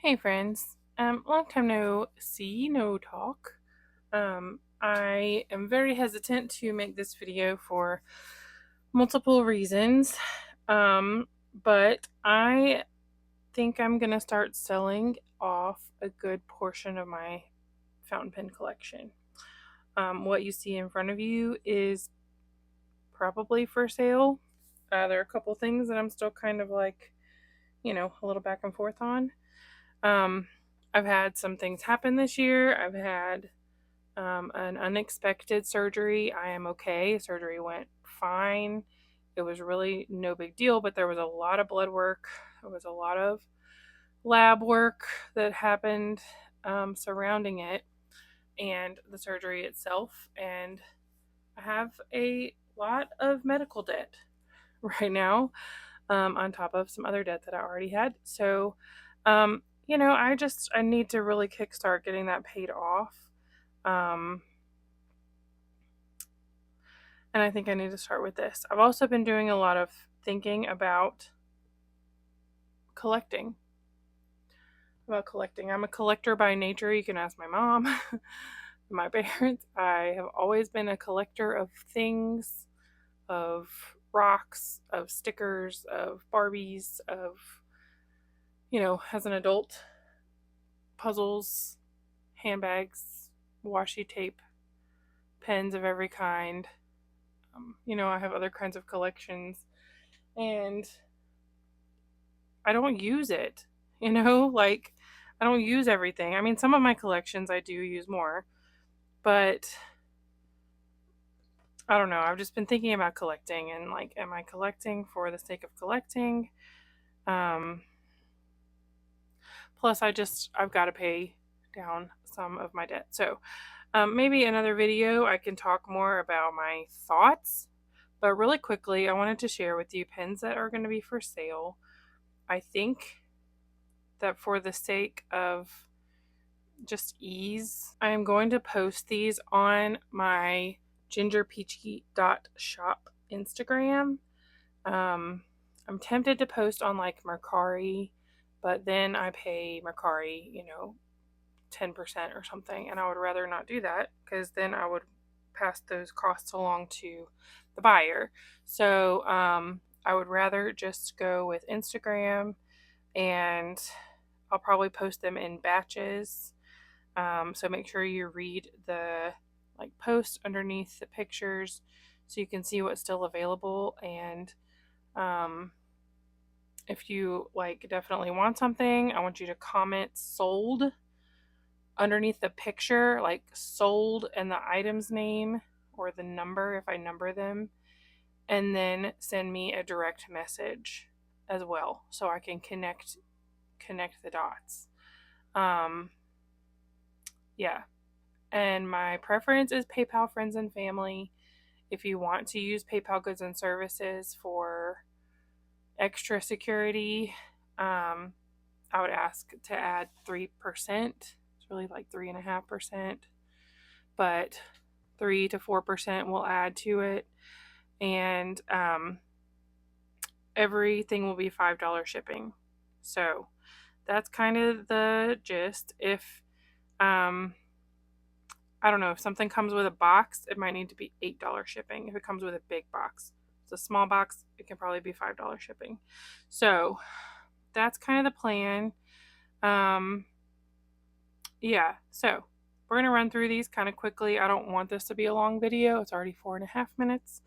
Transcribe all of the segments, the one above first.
Hey friends, long time no see, no talk. I am very hesitant to make this video for multiple reasons. But I think I'm gonna start selling off a good portion of my fountain pen collection. What you see in front of you is probably for sale. There are a couple things that I'm still kind of like, a little back and forth on. Um, I've had some things happen this year. I've had an unexpected surgery. I am okay. Surgery went fine. It was really no big deal, but there was a lot of blood work. There was a lot of lab work that happened surrounding it and the surgery itself. And I have a lot of medical debt right now, on top of some other debt that I already had. So, I need to really kickstart getting that paid off. Um, and I think I need to start with this. I've also been doing a lot of thinking about collecting. I'm a collector by nature. You can ask my mom, my parents. I have always been a collector of things, of rocks, of stickers, of Barbies, of, as an adult, puzzles, handbags, washi tape, pens of every kind. I have other kinds of collections, and I don't use it. Like, I don't use everything. I mean, some of my collections I do use more, but I don't know. I've just been thinking about collecting and like, am I collecting for the sake of collecting? Um, Plus, I've got to pay down some of my debt. So, maybe another video I can talk more about my thoughts. But really quickly, I wanted to share with you pens that are going to be for sale. I think that for the sake of just ease, I am going to post these on my gingerpeachy.shop Instagram. I'm tempted to post on like Mercari, but then I pay Mercari, 10% or something, and I would rather not do that because then I would pass those costs along to the buyer. So I would rather just go with Instagram, and I'll probably post them in batches. So make sure you read the like post underneath the pictures so you can see what's still available. And if you like definitely want something, I want you to comment sold underneath the picture, like sold and the item's name or the number if I number them, and then send me a direct message as well so I can connect the dots. Yeah. And my preference is PayPal friends and family. If you want to use PayPal goods and services for extra security, I would ask to add 3%. It's really like 3.5%, but 3 to 4% will add to it. And everything will be $5 shipping. So that's kind of the gist. If I don't know, if something comes with a box, it might need to be $8 shipping. If it comes with a big box, it's a small box, it can probably be $5 shipping. So that's kind of the plan. Yeah, so we're going to run through these kind of quickly. I don't want this to be a long video. It's already 4.5 minutes.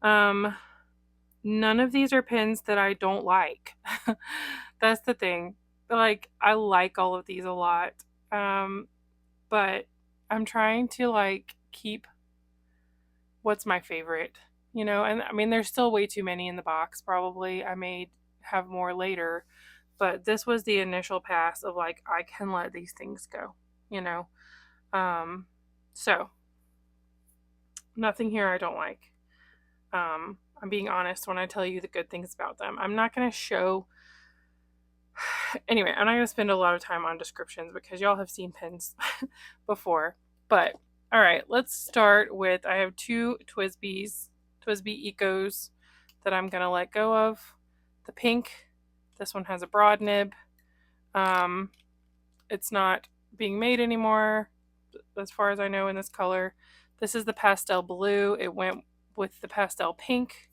None of these are pens that I don't like. That's the thing. Like, I like all of these a lot. But I'm trying to like keep what's my favorite, and I mean, there's still way too many in the box. Probably I may have more later, but this was the initial pass of like, I can let these things go, you know? So nothing here I don't like. I'm being honest when I tell you the good things about them. I'm not going to show. Anyway, I'm not going to spend a lot of time on descriptions because y'all have seen pens before. But all right, let's start with, I have two TWSBI Ecos that I'm going to let go of. The pink, this one has a broad nib. It's not being made anymore, as far as I know, in this color. This is the pastel blue. It went with the pastel pink,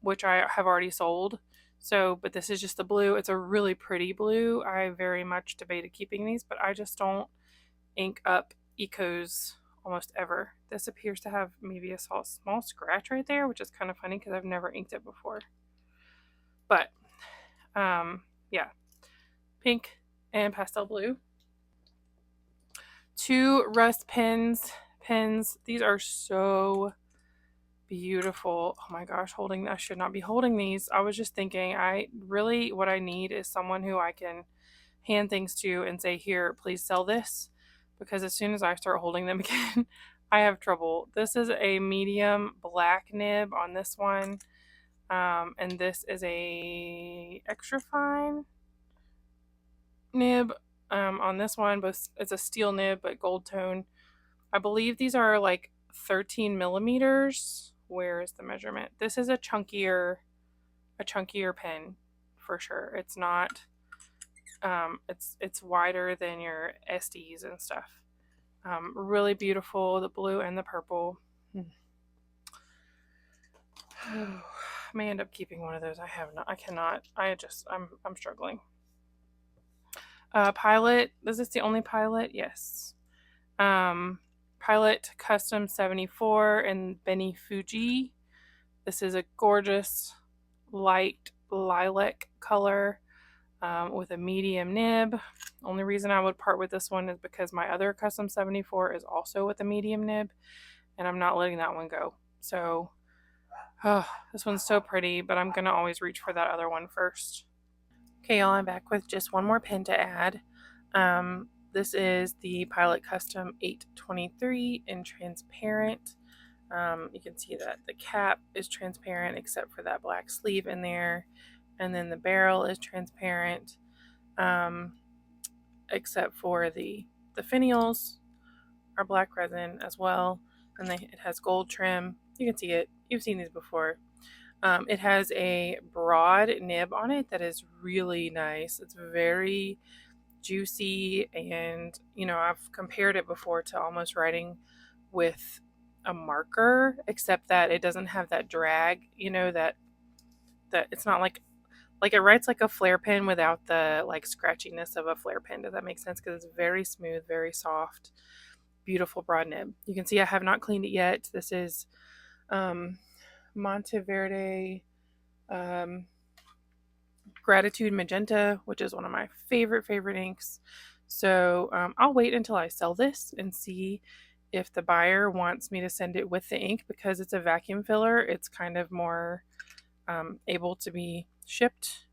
which I have already sold. So, but this is just the blue. It's a really pretty blue. I very much debated keeping these, but I just don't ink up ecos almost ever. This appears to have maybe a small scratch right there, which is kind of funny because I've never inked it before. But yeah, pink and pastel blue. 2 Russ Pens. These are so beautiful. Oh my gosh, I should not be holding these. I was just thinking, what I need is someone who I can hand things to and say, here, please sell this. Because as soon as I start holding them again, I have trouble. This is a medium black nib on this one. And this is a extra fine nib on this one, but it's a steel nib, but gold tone. I believe these are like 13 millimeters. Where is the measurement? This is a chunkier pen for sure. It's not it's wider than your SDs and stuff. Really beautiful, the blue and the purple. I may end up keeping one of those. I cannot. I'm struggling. Pilot. Is this the only Pilot? Yes. Pilot Custom 74 in Benny Fuji. This is a gorgeous light lilac color with a medium nib. Only reason I would part with this one is because my other Custom 74 is also with a medium nib, and I'm not letting that one go. So, this one's so pretty, but I'm going to always reach for that other one first. Okay, y'all, I'm back with just one more pen to add. This is the Pilot Custom 823 in transparent. You can see that the cap is transparent except for that black sleeve in there, and then the barrel is transparent, except for the finials are black resin as well, and it has gold trim. You can see it. You've seen these before. It has a broad nib on it that is really nice. It's very juicy, and I've compared it before to almost writing with a marker, except that it doesn't have that drag, that it's not like it writes like a flare pen without the like scratchiness of a flare pen. Does that make sense? Because it's very smooth, very soft, beautiful broad nib. You can see I have not cleaned it yet. This is Monteverde Gratitude Magenta, which is one of my favorite inks. So I'll wait until I sell this and see if the buyer wants me to send it with the ink. Because it's a vacuum filler, it's kind of more able to be shipped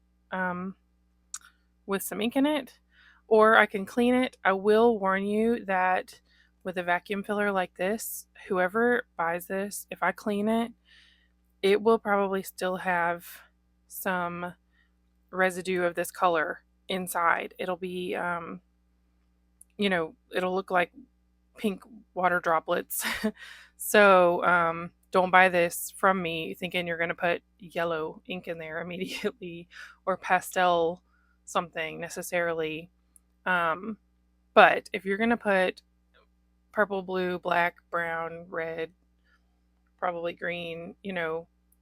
with some ink in it, or I can clean it. I will warn you that with a vacuum filler like this, whoever buys this, if I clean it, it will probably still have some residue of this color inside. It'll be it'll look like pink water droplets. So don't buy this from me thinking you're going to put yellow ink in there immediately, or pastel something necessarily. But if you're going to put purple, blue, black, brown, red, probably green,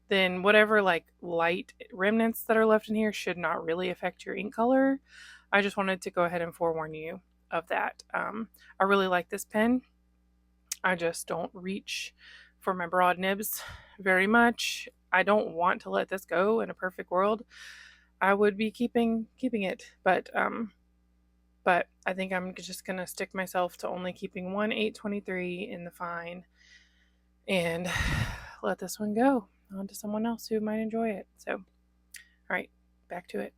then whatever like light remnants that are left in here should not really affect your ink color. I just wanted to go ahead and forewarn you of that. I really like this pen. I just don't reach for my broad nibs very much. I don't want to let this go. In a perfect world, I would be keeping it, but I think I'm just gonna stick myself to only keeping one 823 in the fine and let this one go on to someone else who might enjoy it. So, all right, back to it.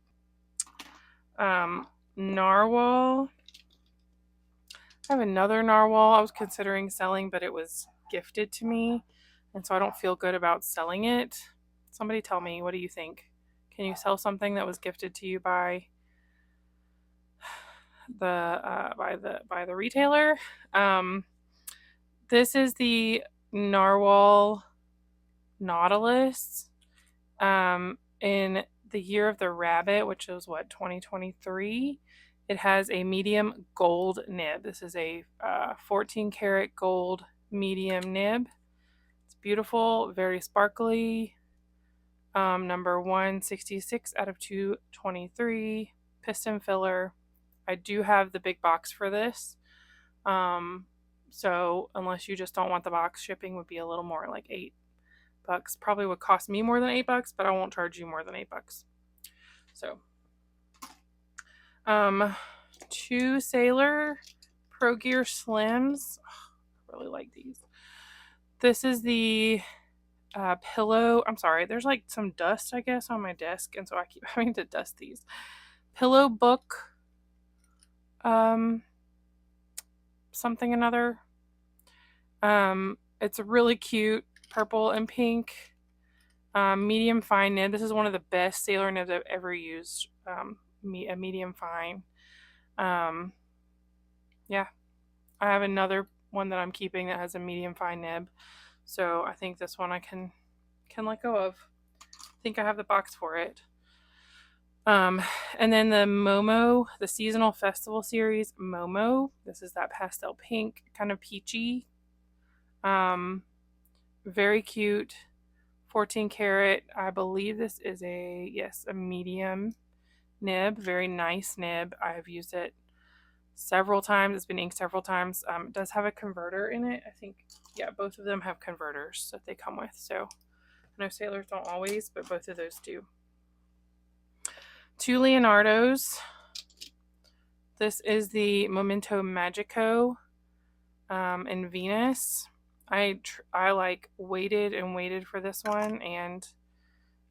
Narwhal. I have another narwhal I was considering selling, but it was gifted to me, and so I don't feel good about selling it. Somebody tell me, what do you think? Can you sell something that was gifted to you by the retailer? This is the Narwhal Nautilus in the year of the rabbit, which is what, 2023. It has a medium gold nib. This is a 14 karat gold medium nib. It's beautiful, very sparkly. Number 166 out of 223. Piston filler. I do have the big box for this. So unless you just don't want the box, shipping would be a little more, like $8. Probably would cost me more than $8, but I won't charge you more than $8. So, 2 Sailor Pro Gear Slims. Oh, I really like these. This is the pillow. I'm sorry, there's like some dust, I guess, on my desk, and so I keep having to dust these. Pillow book. Something another. It's a really cute purple and pink. Medium fine nib. This is one of the best Sailor nibs I've ever used. A medium fine. Yeah, I have another one that I'm keeping that has a medium fine nib. So I think this one I can let go of. I think I have the box for it. And then the Momo, the seasonal festival series Momo. This is that pastel pink, kind of peachy. Very cute. 14 karat. I believe this is a medium nib. Very nice nib. I have used it several times. It's been inked several times. It does have a converter in it. I think, yeah, both of them have converters that they come with. So I know Sailors don't always, but both of those do. 2 Leonardos. This is the Momento Magico in Venus. I like waited and waited for this one, and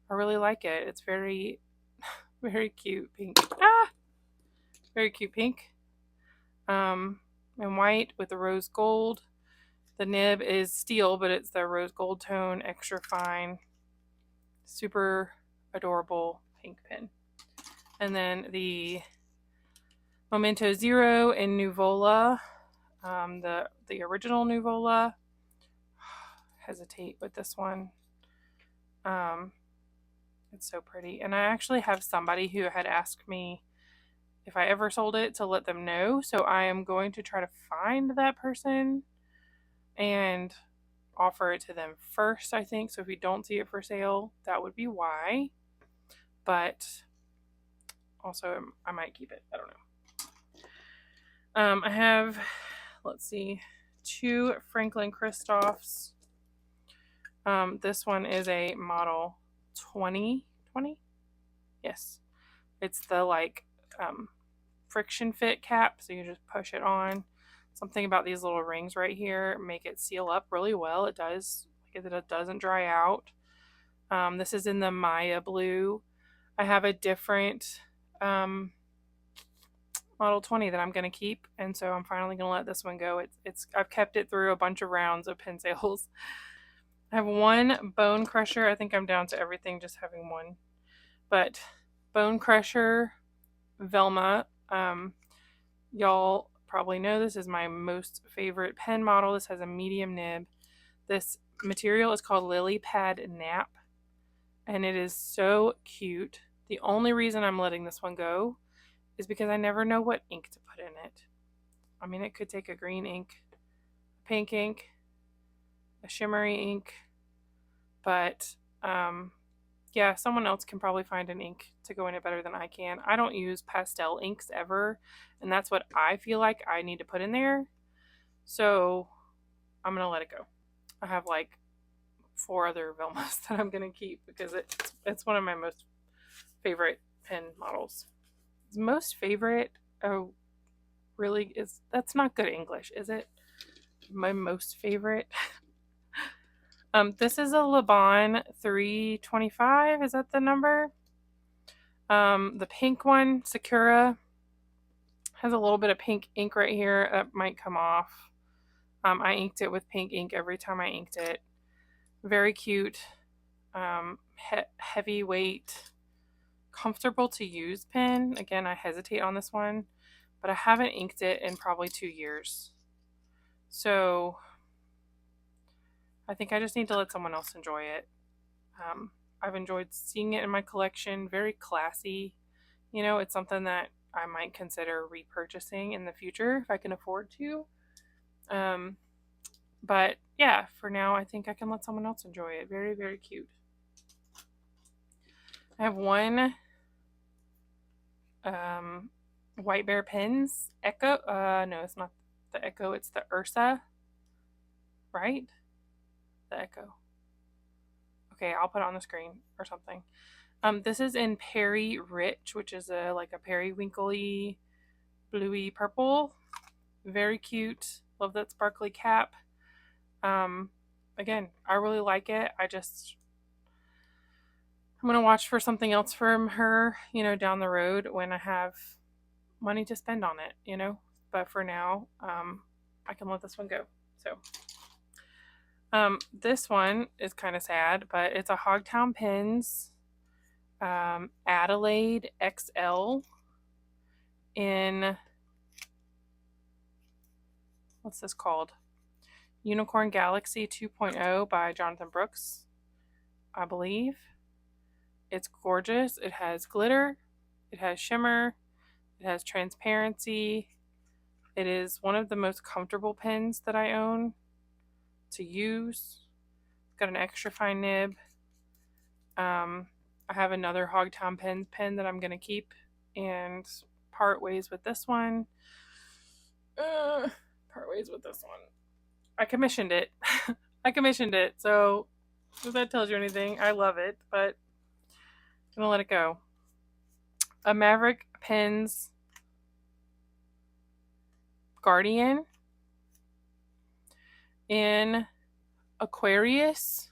I really like it. It's very, very cute pink. Very cute pink. And white with the rose gold. The nib is steel, but it's the rose gold tone, extra fine, super adorable pink pin. And then the Momento Zero in Nuvola, the original Nuvola. Hesitate with this one. It's so pretty. And I actually have somebody who had asked me if I ever sold it to let them know. So I am going to try to find that person and offer it to them first, I think. So if you don't see it for sale, that would be why. But also I might keep it. I don't know. I have, let's see, 2 Franklin Christophs. This one is a model 20. Yes. It's the like friction fit cap, so you just push it on. Something about these little rings right here make it seal up really well. It does, like it doesn't dry out. This is in the Maya blue. I have a different model 20 that I'm going to keep, and so I'm finally going to let this one go. I've kept it through a bunch of rounds of pin sales. I have 1 Bonecrusher. I think I'm down to everything, just having 1. But Bonecrusher Velma. Y'all probably know this is my most favorite pen model. This has a medium nib. This material is called Lily Pad Nap, and it is so cute. The only reason I'm letting this one go is because I never know what ink to put in it. I mean, it could take a green ink, a pink ink, a shimmery ink, but yeah, someone else can probably find an ink to go in it better than I can. I don't use pastel inks ever, and that's what I feel like I need to put in there. So I'm going to let it go. I have like 4 other Velmas that I'm going to keep because it's one of my most favorite pen models. Most favorite, oh, really? That's not good English, is it? My most favorite. This is a Laban 325. Is that the number? The pink one, Sakura, has a little bit of pink ink right here that might come off. I inked it with pink ink every time I inked it. Very cute, heavyweight, comfortable to use pen. Again, I hesitate on this one, but I haven't inked it in probably 2 years. So I think I just need to let someone else enjoy it. I've enjoyed seeing it in my collection. Very classy. You know, it's something that I might consider repurchasing in the future if I can afford to. But yeah, for now, I think I can let someone else enjoy it. Very, very cute. I have one White Bear Pens Echo. No, it's not the Echo. It's the Ursa, right? The Echo. Okay, I'll put it on the screen or something. This is in Peri Rich, which is a like a periwinkly, bluey purple. Very cute. Love that sparkly cap. Again, I really like it. I'm gonna watch for something else from her, you know, down the road when I have money to spend on it, you know. But for now, I can let this one go. So, this one is kind of sad, but it's a Hogtown Pens, Adelaide XL in, what's this called? Unicorn Galaxy 2.0 by Jonathan Brooks, I believe. It's gorgeous. It has glitter, it has shimmer, it has transparency. It is one of the most comfortable pens that I own to use. It's got an extra fine nib. I have another Hogtown pen that I'm going to keep and part ways with this one. Part ways with this one. I commissioned it. I commissioned it, so if that tells you anything, I love it, but I'm going to let it go. A Maverick Pens Guardian in Aquarius.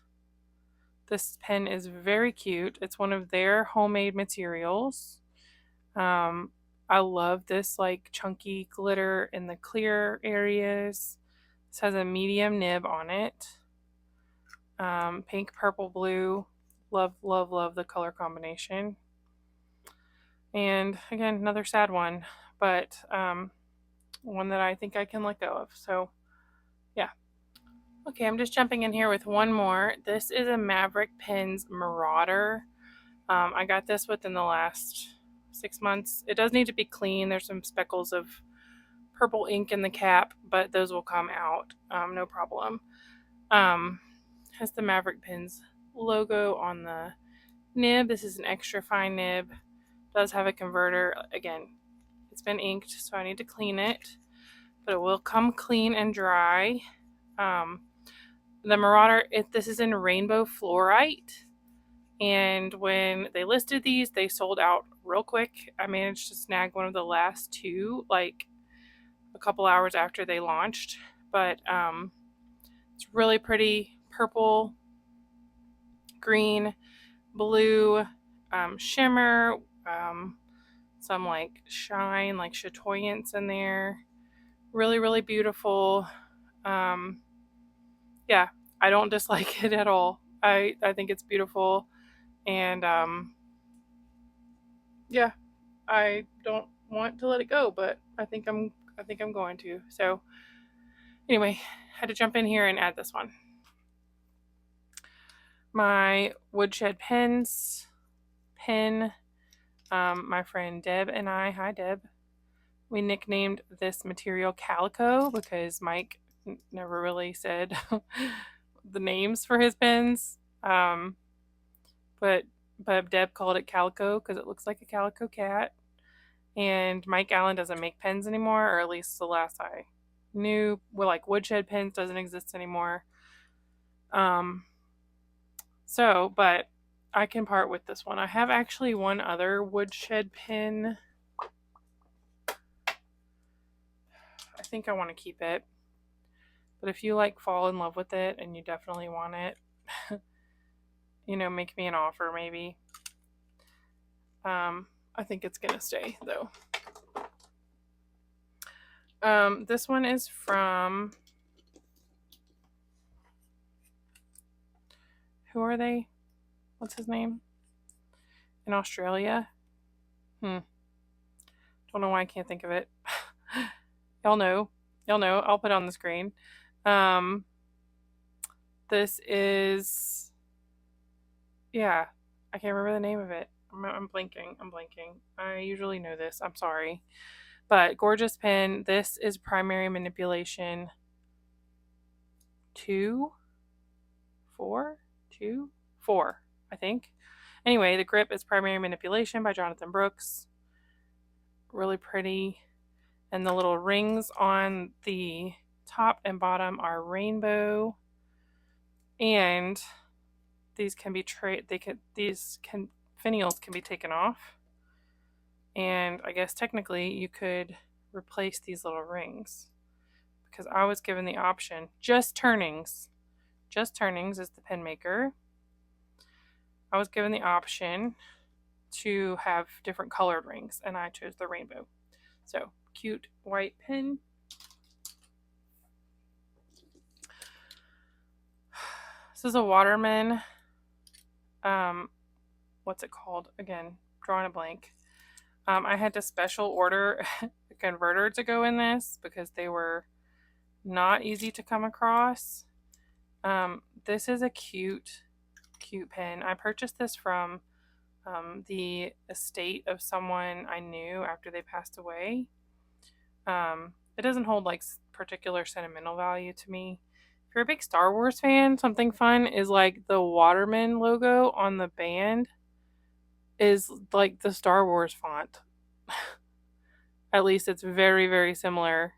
This pen is very cute. It's one of their homemade materials. I love this like chunky glitter in the clear areas. This has a medium nib on it. Pink, purple, blue. Love, love, love the color combination. And again, another sad one, but one that I think I can let go of. So yeah. Okay, I'm just jumping in here with one more. This is a Maverick Pens Marauder. I got this within the last 6 months. It does need to be clean. There's some speckles of purple ink in the cap, but those will come out, no problem. Has the Maverick Pens logo on the nib. This is an extra fine nib. Does have a converter. Again, it's been inked, so I need to clean it, but it will come clean and dry. The Marauder, this is in Rainbow Fluorite, and when they listed these, they sold out real quick. I managed to snag one of the last two, like a couple hours after they launched, but it's really pretty purple, green, blue, shimmer, some like shine, like chatoyance in there. Really, really beautiful. Yeah, I don't dislike it at all. I think it's beautiful, and yeah, I don't want to let it go, but I think I'm going to. So anyway, had to jump in here and add this one. My Woodshed Pens pen. My friend Deb and I, hi Deb, we nicknamed this material Calico because Mike never really said the names for his pens. But Deb called it Calico because it looks like a calico cat. And Mike Allen doesn't make pens anymore, or at least the last I knew. Well, like Woodshed Pens doesn't exist anymore. But I can part with this one. I have actually one other Woodshed pen. I think I want to keep it. But if you like fall in love with it and you definitely want it, you know, make me an offer maybe. I think it's gonna stay though. This one is from, who are they? What's his name? In Australia? Don't know why I can't think of it. Y'all know. I'll put it on the screen. This is, yeah, I can't remember the name of it. I'm blanking. I usually know this. I'm sorry. But gorgeous pen. This is primary manipulation 2, 4, 2, 4, I think. Anyway, the grip is primary manipulation by Jonathan Brooks. Really pretty. And the little rings on the top and bottom are rainbow. And these can be finials can be taken off. And I guess technically you could replace these little rings, because I was given the option. Just Turnings is the pen maker. I was given the option to have different colored rings, and I chose the rainbow. So, cute white pen. This is a Waterman. What's it called? Again, drawing a blank. I had to special order a converter to go in this because they were not easy to come across. This is a cute pen. I purchased this from the estate of someone I knew after they passed away. It doesn't hold like particular sentimental value to me. If you're a big Star Wars fan, something fun is like the Waterman logo on the band is like the Star Wars font. At least it's very, very similar.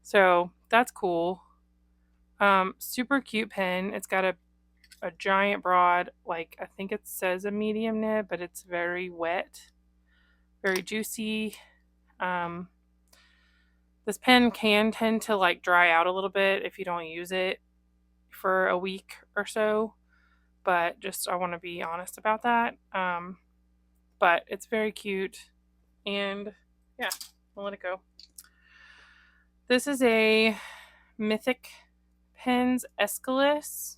So that's cool. Super cute pen. It's got a giant broad, like I think it says a medium nib, but it's very wet, very juicy. This pen can tend to like dry out a little bit if you don't use it for a week or so, but just I want to be honest about that. But it's very cute, and yeah, I'll let it go. This is a Mythic Pens Aeschylus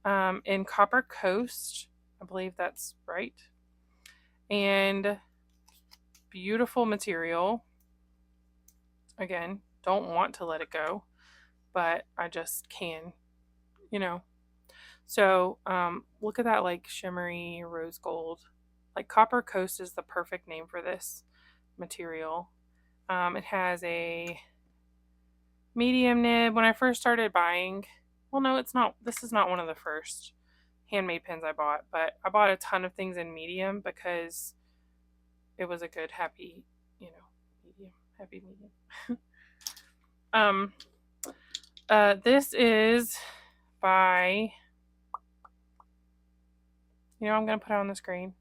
in Copper Coast. I believe that's right. And beautiful material. Again, don't want to let it go, but I just can, you know. So look at that like shimmery rose gold. Like Copper Coast is the perfect name for this material. It has a medium nib. When I first started buying, well, no, it's not. This is not one of the first handmade pens I bought, but I bought a ton of things in medium because it was a good happy, medium, happy medium. This is by, I'm going to put it on the screen.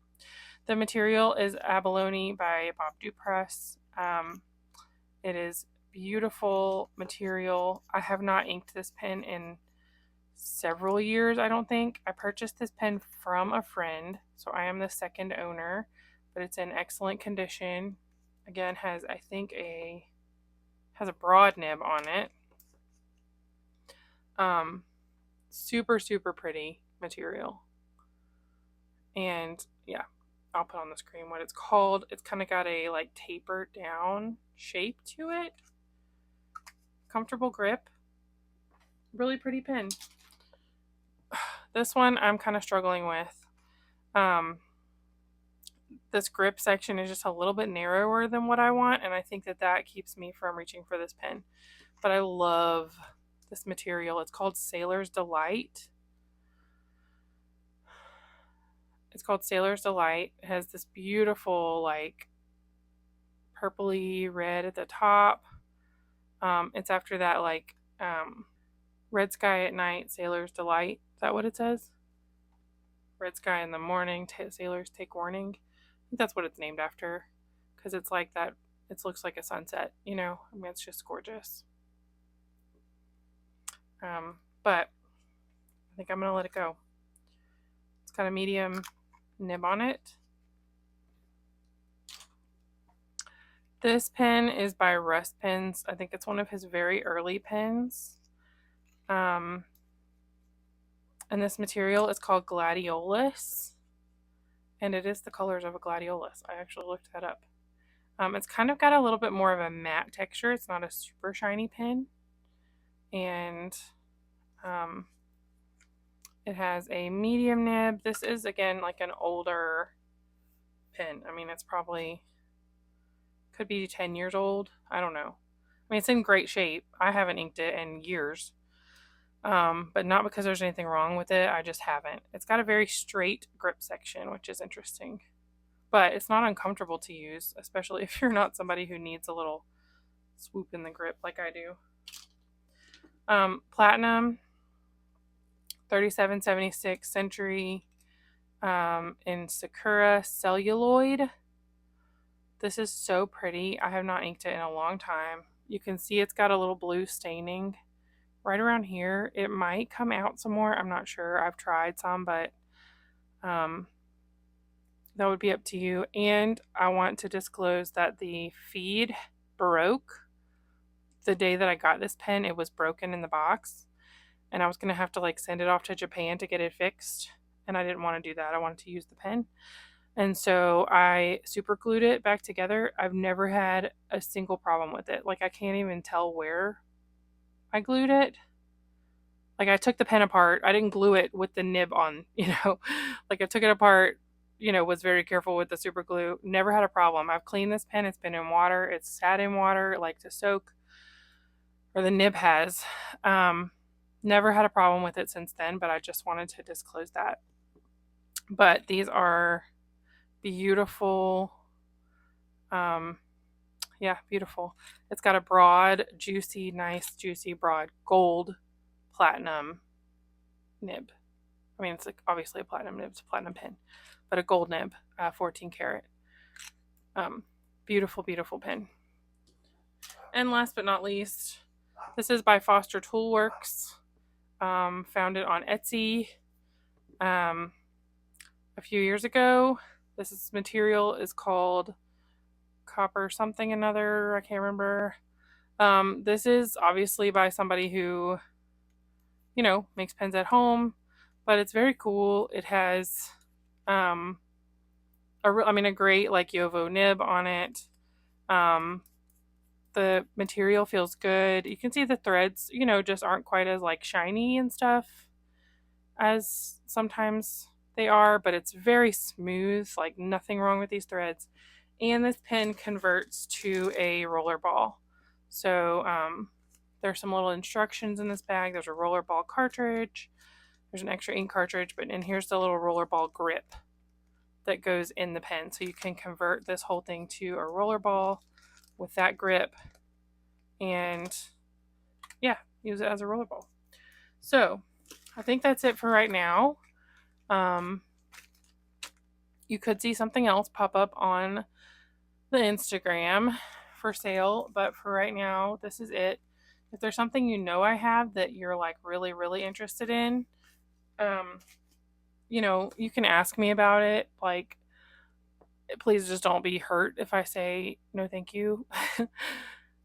The material is Abalone by Bob Dupress. It is beautiful material. I have not inked this pen in several years, I don't think. I purchased this pen from a friend, so I am the second owner, but it's in excellent condition. Again, has a broad nib on it. Super, super pretty material. And yeah, I'll put on the screen what it's called. It's kind of got a like tapered down shape to it. Comfortable grip. Really pretty pen. This one I'm kind of struggling with. This grip section is just a little bit narrower than what I want, and I think that keeps me from reaching for this pen. But I love this material. It's called Sailor's Delight. It's called Sailor's Delight. It has this beautiful like purpley red at the top. It's after that like Red Sky at Night, Sailor's Delight. Is that what it says? Red Sky in the Morning, Sailors Take Warning. I think that's what it's named after, because it's like that. It looks like a sunset, I mean, it's just gorgeous. But I think I'm going to let it go. It's got a medium nib on it. This pen is by Russ Pens. I think it's one of his very early pens. And this material is called Gladiolus. And it is the colors of a gladiolus. I actually looked that up. It's kind of got a little bit more of a matte texture. It's not a super shiny pen. And It has a medium nib. This is, again, like an older pen. I mean, it's probably, could be 10 years old. I don't know. I mean, it's in great shape. I haven't inked it in years. But not because there's anything wrong with it. I just haven't. It's got a very straight grip section, which is interesting. But it's not uncomfortable to use, especially if you're not somebody who needs a little swoop in the grip like I do. Platinum, 3776 Century, in Sakura Celluloid. This is so pretty. I have not inked it in a long time. You can see it's got a little blue staining right around here. It might come out some more. I'm not sure. I've tried some, but that would be up to you. And I want to disclose that the feed broke the day that I got this pen. It was broken in the box, and I was going to have to like send it off to Japan to get it fixed, and I didn't want to do that. I wanted to use the pen. And so I super glued it back together. I've never had a single problem with it. Like, I can't even tell where I glued it. Like, I took the pen apart. I didn't glue it with the nib on, like I took it apart, was very careful with the super glue. Never had a problem. I've cleaned this pen. It's been in water. It's sat in water, like to soak, or the nib has. Never had a problem with it since then, but I just wanted to disclose that. But these are beautiful. Yeah, beautiful. It's got a broad, juicy, nice, juicy, broad gold platinum nib. I mean, it's like obviously a platinum nib, it's a platinum pen, but a gold nib, 14 karat. Beautiful, beautiful pen. And last but not least, this is by Foster Toolworks. Found it on Etsy a few years ago. This material is called copper something another. I can't remember. This is obviously by somebody who, makes pens at home, but it's very cool. It has a great like Yovo nib on it. The material feels good. You can see the threads, just aren't quite as like shiny and stuff as sometimes they are, but it's very smooth, like nothing wrong with these threads. And this pen converts to a roller ball. So there's some little instructions in this bag. There's a roller ball cartridge. There's an extra ink cartridge, and here's the little roller ball grip that goes in the pen. So you can convert this whole thing to a roller ball with that grip and, yeah, use it as a roller ball. So I think that's it for right now. You could see something else pop up on the Instagram for sale, but for right now, this is it. If there's something I have that you're like really, really interested in, you can ask me about it. Like, please just don't be hurt if I say no thank you,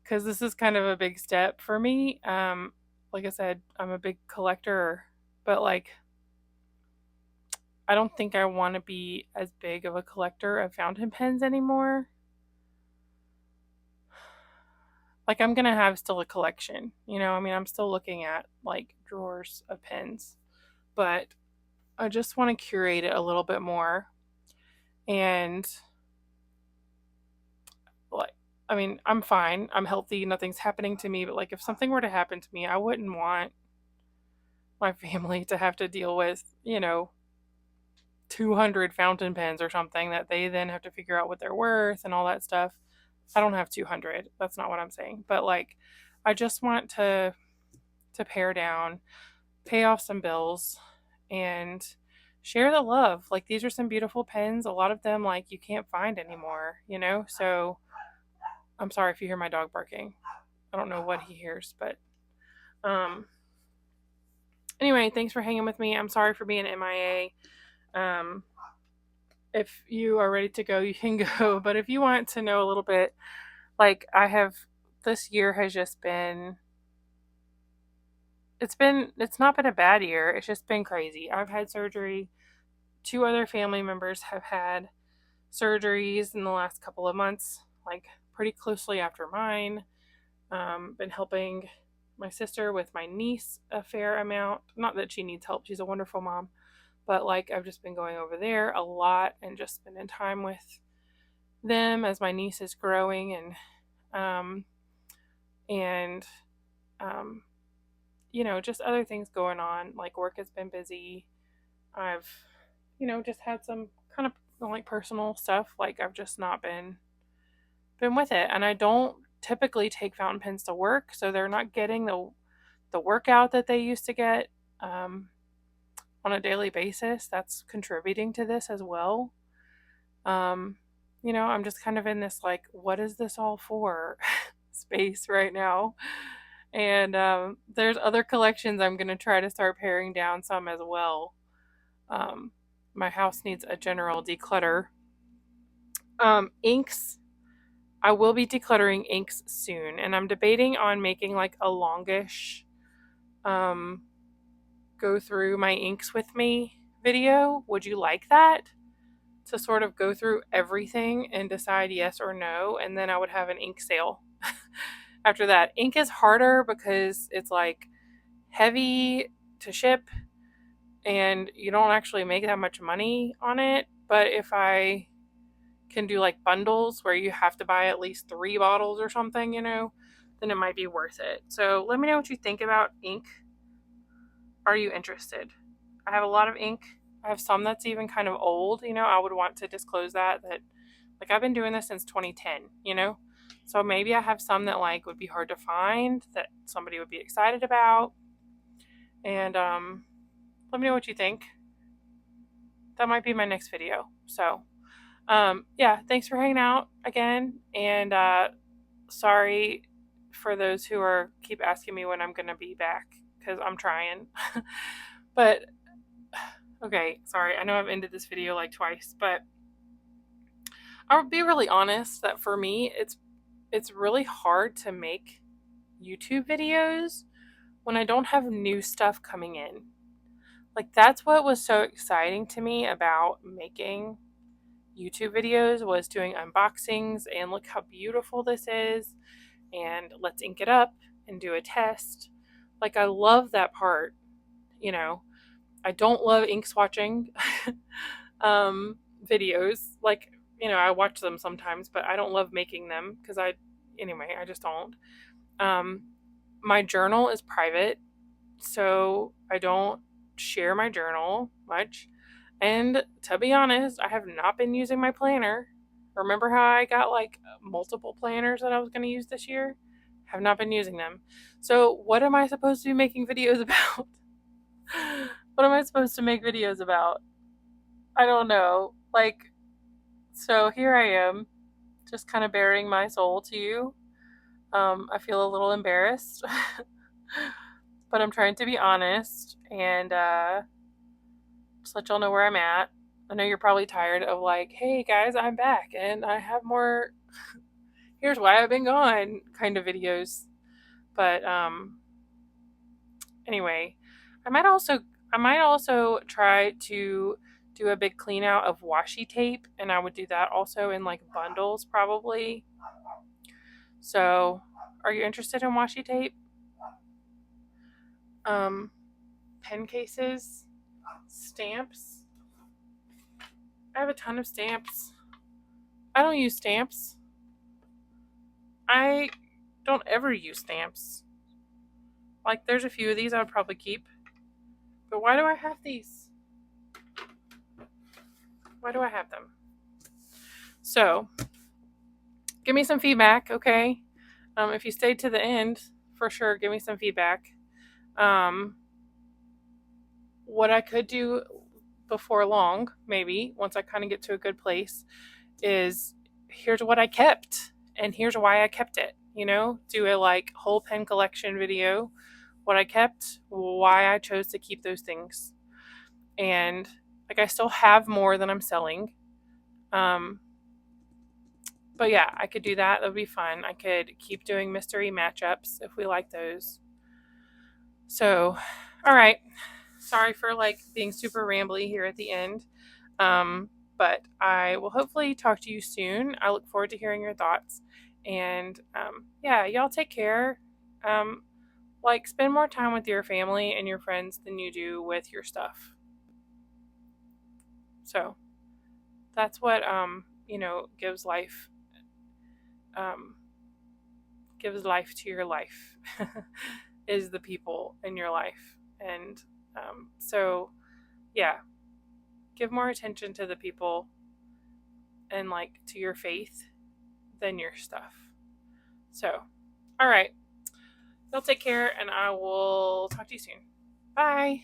because this is kind of a big step for me. Like I said, I'm a big collector, but like, I don't think I want to be as big of a collector of fountain pens anymore. Like, I'm going to have still a collection, I'm still looking at like drawers of pens, but I just want to curate it a little bit more. And like, I'm fine. I'm healthy. Nothing's happening to me. But like, if something were to happen to me, I wouldn't want my family to have to deal with, 200 fountain pens or something that they then have to figure out what they're worth and all that stuff. I don't have 200. That's not what I'm saying. But like, I just want to pare down, pay off some bills, and share the love. Like, these are some beautiful pens. A lot of them, like, you can't find anymore, So I'm sorry if you hear my dog barking. I don't know what he hears, but anyway, thanks for hanging with me. I'm sorry for being MIA. If you are ready to go, you can go. But if you want to know a little bit, like, this year has just been, it's not been a bad year. It's just been crazy. I've had surgery. 2 other family members have had surgeries in the last couple of months, like pretty closely after mine. Been helping my sister with my niece a fair amount. Not that she needs help, she's a wonderful mom, but like I've just been going over there a lot and just spending time with them as my niece is growing, um, and um, just other things going on. Like work has been busy. I've just had some kind of like personal stuff. Like I've just not been with it, and I don't typically take fountain pens to work, so they're not getting the workout that they used to get on a daily basis. That's contributing to this as well. Um, I'm just kind of in this like, what is this all for space right now. And there's other collections I'm going to try to start paring down some as well. My house needs a general declutter. Inks. I will be decluttering inks soon, and I'm debating on making like a longish um, go through my inks with me video. Would you like that? To sort of go through everything and decide yes or no, and then I would have an ink sale after that. Ink is harder because it's like heavy to ship and you don't actually make that much money on it. But if I can do like bundles where you have to buy at least 3 bottles or something, then it might be worth it. So let me know what you think about ink. Are you interested? I have a lot of ink. I have some that's even kind of old. I would want to disclose that like I've been doing this since 2010, So maybe I have some that like would be hard to find that somebody would be excited about. And let me know what you think. That might be my next video. So yeah, thanks for hanging out again, and sorry for those who keep asking me when I'm gonna be back, because I'm trying. But okay, sorry, I know I've ended this video like twice, but I'll be really honest that for me it's really hard to make YouTube videos when I don't have new stuff coming in. Like that's what was so exciting to me about making YouTube videos, was doing unboxings and look how beautiful this is, and let's ink it up and do a test. Like I love that part. I don't love ink swatching videos. Like, I watch them sometimes, but I don't love making them because I just don't. My journal is private, so I don't share my journal much. And to be honest, I have not been using my planner. Remember how I got like multiple planners that I was going to use this year? Have not been using them. So what am I supposed to be making videos about? What am I supposed to make videos about? I don't know. Like, so here I am, just kind of bearing my soul to you. I feel a little embarrassed, but I'm trying to be honest and just let y'all know where I'm at. I know you're probably tired of like, hey guys, I'm back and I have more here's why I've been gone kind of videos. But anyway, I might also try to do a big clean out of washi tape, and I would do that also in like bundles probably. So, are you interested in washi tape? Pen cases, stamps. I have a ton of stamps. I don't use stamps. I don't ever use stamps. Like, there's a few of these I would probably keep. But why do I have these? Why do I have them? So, give me some feedback, okay? If you stayed to the end, for sure, give me some feedback. What I could do before long, maybe, once I kind of get to a good place, is here's what I kept, and here's why I kept it. Do a like whole pen collection video, what I kept, why I chose to keep those things. And like I still have more than I'm selling. But yeah, I could do that. That would be fun. I could keep doing mystery matchups if we like those. So, all right. Sorry for like being super rambly here at the end. But I will hopefully talk to you soon. I look forward to hearing your thoughts. And yeah, y'all take care. like, spend more time with your family and your friends than you do with your stuff. So that's what gives life to your life is the people in your life. And so yeah, give more attention to the people and like to your faith than your stuff. So all right, y'all take care, and I will talk to you soon. Bye.